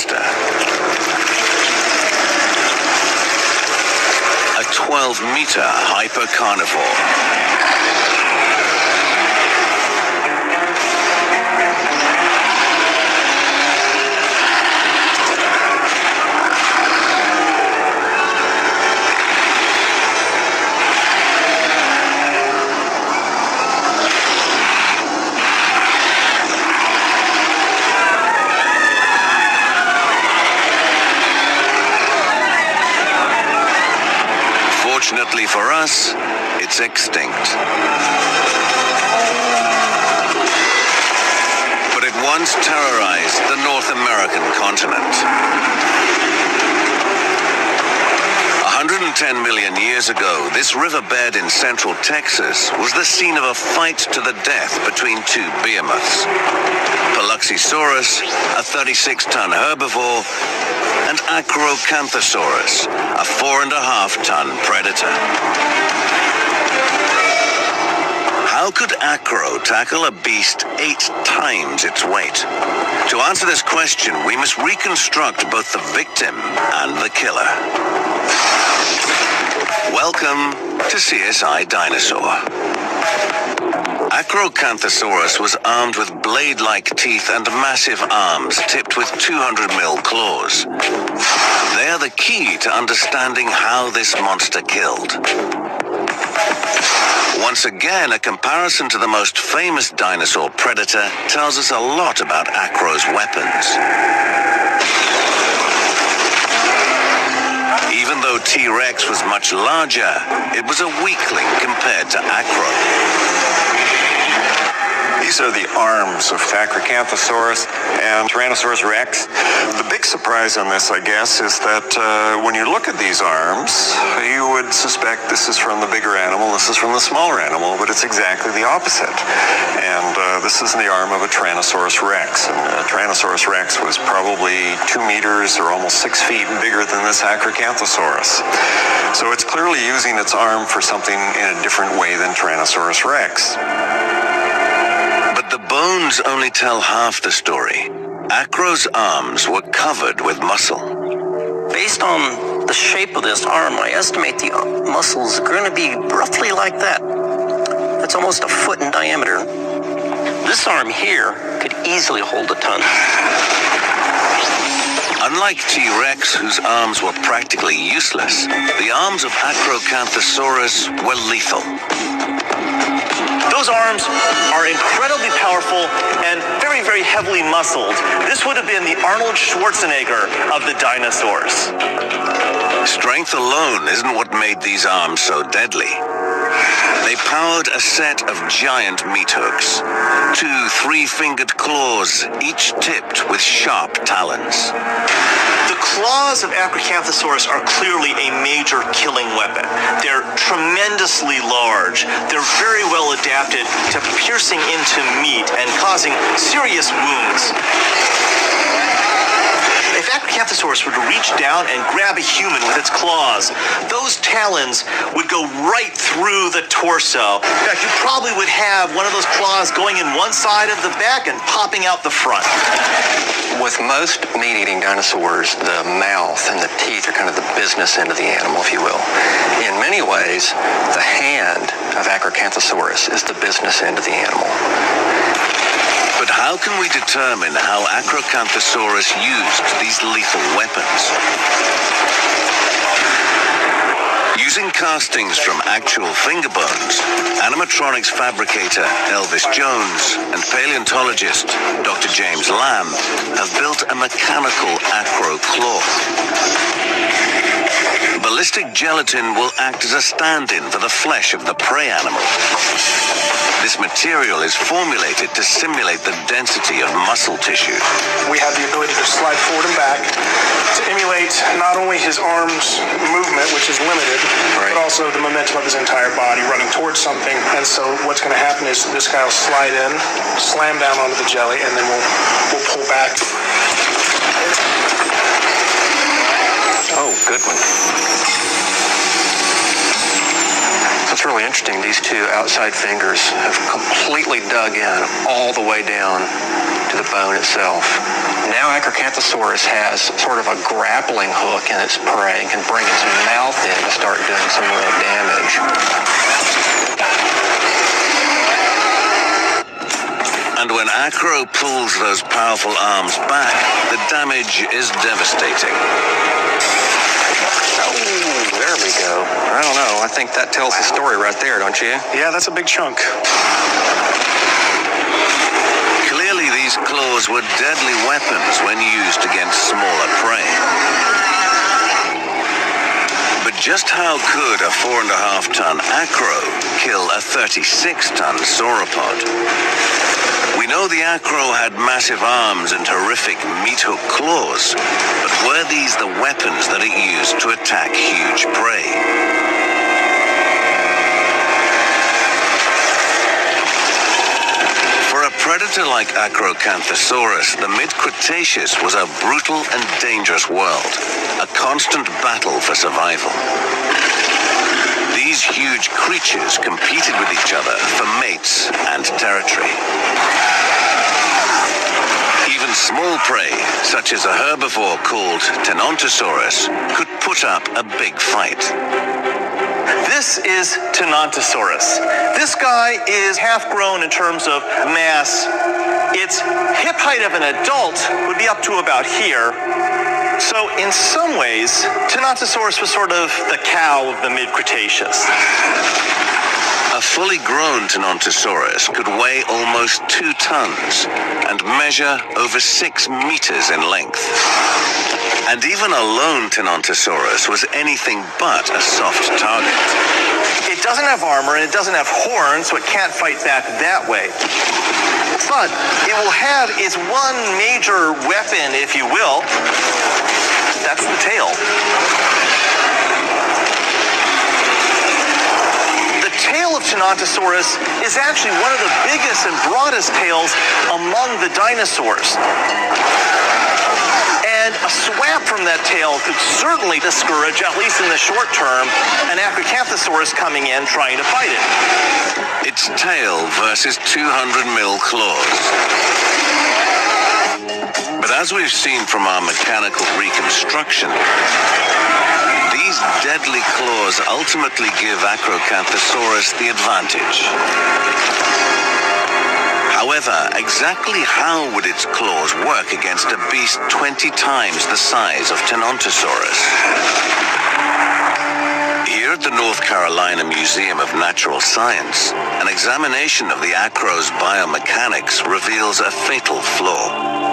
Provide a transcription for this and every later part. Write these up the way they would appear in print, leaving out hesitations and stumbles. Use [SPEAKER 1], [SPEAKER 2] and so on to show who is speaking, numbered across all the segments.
[SPEAKER 1] monster. A 12-meter hypercarnivore. Fortunately for us, it's extinct. But it once terrorized the North American continent. 110 million years ago, this riverbed in central Texas was the scene of a fight to the death between two behemoths. Paluxysaurus, a 36-ton herbivore, and Acro, a 4.5-ton predator. How could Acro tackle a beast 8 times its weight? To answer this question, we must reconstruct both the victim and the killer. Welcome to CSI Dinosaur. Acrocanthosaurus was armed with blade-like teeth and massive arms tipped with 200mm claws. They are the key to understanding how this monster killed. Once again, a comparison to the most famous dinosaur predator tells us a lot about Acro's weapons. Even though T-Rex was much larger, it was a weakling compared to Acro.
[SPEAKER 2] These are the arms of Acrocanthosaurus and Tyrannosaurus rex. The big surprise on this, I guess, is that when you look at these arms, you would suspect this is from the bigger animal, this is from the smaller animal, but it's exactly the opposite. And this is the arm of a Tyrannosaurus rex. And Tyrannosaurus rex was probably 2 meters or almost 6 feet bigger than this Acrocanthosaurus. So it's clearly using its arm for something in a different way than Tyrannosaurus rex.
[SPEAKER 1] The bones only tell half the story. Acro's arms were covered with muscle.
[SPEAKER 3] Based on the shape of this arm, I estimate the muscles are going to be roughly like that. That's almost 1 foot in diameter. This arm here could easily hold a ton.
[SPEAKER 1] Unlike T-Rex, whose arms were practically useless, the arms of Acrocanthosaurus were lethal.
[SPEAKER 4] Those arms are incredibly powerful and very, very heavily muscled. This would have been the Arnold Schwarzenegger of the dinosaurs.
[SPEAKER 1] Strength alone isn't what made these arms so deadly. They powered a set of giant meat hooks, 2 3-fingered claws, each tipped with sharp talons.
[SPEAKER 4] The claws of Acrocanthosaurus are clearly a major killing weapon. They're tremendously large. They're very well adapted to piercing into meat and causing serious wounds. If Acrocanthosaurus were to reach down and grab a human with its claws, those talons would go right through the torso. In fact, you probably would have one of those claws going in one side of the back and popping out the front.
[SPEAKER 3] With most meat-eating dinosaurs, the mouth and the teeth are kind of the business end of the animal, if you will. In many ways, the hand of Acrocanthosaurus is the business end of the animal.
[SPEAKER 1] But how can we determine how Acrocanthosaurus used these lethal weapons? Using castings from actual finger bones, animatronics fabricator Elvis Jones and paleontologist Dr. James Lamb have built a mechanical Acro claw. Ballistic gelatin will act as a stand-in for the flesh of the prey animal. This material is formulated to simulate the density of muscle tissue.
[SPEAKER 5] We have the ability to slide forward and back to emulate not only his arm's movement, which is limited, but also the momentum of his entire body running towards something. And so what's going to happen is this guy will slide in, slam down onto the jelly, and then we'll pull back.
[SPEAKER 3] Oh, good one.
[SPEAKER 2] That's really
[SPEAKER 3] really interesting. These two outside fingers have completely dug in all the way down to the bone itself. Now Acrocanthosaurus has sort of a grappling hook in its prey and can bring its mouth in to start doing some real damage.
[SPEAKER 1] And when Acro pulls those powerful arms back, the damage is devastating.
[SPEAKER 3] Oh, there we go. I don't know. I think that tells the story right there, don't you?
[SPEAKER 5] Yeah, that's a big chunk.
[SPEAKER 1] Clearly, these claws were deadly weapons when used against smaller prey. But just how could a 4.5-ton Acro kill a 36-ton sauropod? We know the Acro had massive arms and horrific meat-hook claws, but were these the weapons that it used to attack huge prey? For a predator like Acrocanthosaurus, the mid-Cretaceous was a brutal and dangerous world, a constant battle for survival. These huge creatures competed with each other for mates and territory. Even small prey, such as a herbivore called Tenontosaurus, could put up a big fight.
[SPEAKER 4] This is Tenontosaurus. This guy is half-grown in terms of mass. Its hip height of an adult would be up to about here. So in some ways, Tenontosaurus was sort of the cow of the mid-Cretaceous.
[SPEAKER 1] A fully grown Tenontosaurus could weigh almost 2 tons and measure over 6 meters in length. And even a lone Tenontosaurus was anything but a soft target.
[SPEAKER 4] It doesn't have armor and it doesn't have horns, so it can't fight back that way. But it will have its one major weapon, if you will. That's the tail. The tail of Tenontosaurus is actually one of the biggest and broadest tails among the dinosaurs. And a swap from that tail could certainly discourage, at least in the short term, an Acrocanthosaurus coming in trying to fight it.
[SPEAKER 1] Its tail versus 200 mil claws. But as we've seen from our mechanical reconstruction, these deadly claws ultimately give Acrocanthosaurus the advantage. However, exactly how would its claws work against a beast 20 times the size of Tenontosaurus? Here at the North Carolina Museum of Natural Science, an examination of the Acro's biomechanics reveals a fatal flaw.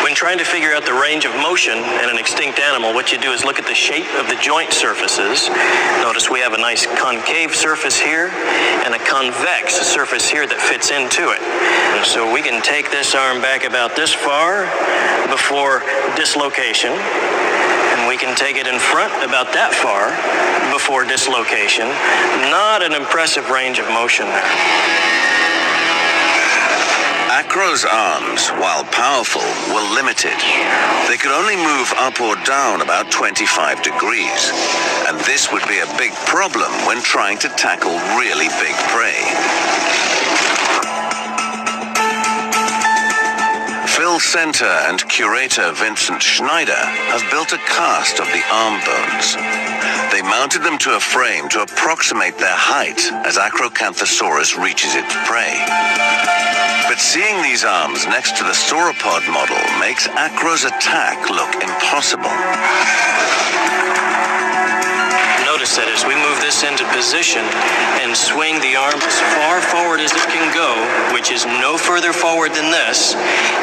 [SPEAKER 3] When trying to figure out the range of motion in an extinct animal, what you do is look at the shape of the joint surfaces. Notice we have a nice concave surface here and a convex surface here that fits into it. And so we can take this arm back about this far before dislocation, and we can take it in front about that far before dislocation. Not an impressive range of motion there.
[SPEAKER 1] Acro's arms, while powerful, were limited. They could only move up or down about 25 degrees, and this would be a big problem when trying to tackle really big prey. Phil Center and curator Vincent Schneider have built a cast of the arm bones. They mounted them to a frame to approximate their height as Acrocanthosaurus reaches its prey. But seeing these arms next to the sauropod model makes Acro's attack look impossible.
[SPEAKER 3] Notice that as we move this into position and swing the arm as far forward as it can go, which is no further forward than this,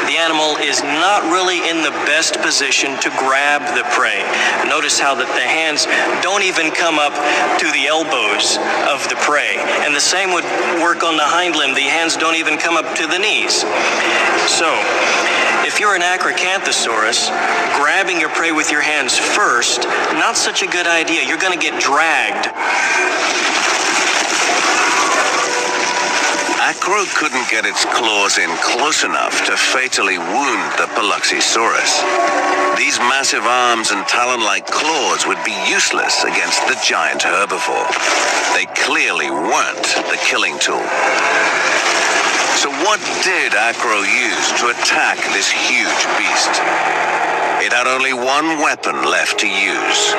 [SPEAKER 3] the animal is not really in the best position to grab the prey. Notice how that the hands don't even come up to the elbows of the prey. And the same would work on the hind limb. The hands don't even come up to the knees. So, if you're an Acrocanthosaurus, grabbing your prey with your hands first, not such a good idea. You're going to get dragged.
[SPEAKER 1] Acro couldn't get its claws in close enough to fatally wound the Paluxysaurus. These massive arms and talon-like claws would be useless against the giant herbivore. They clearly weren't the killing tool. So what did Acro use to attack this huge beast? It had only one weapon left to use: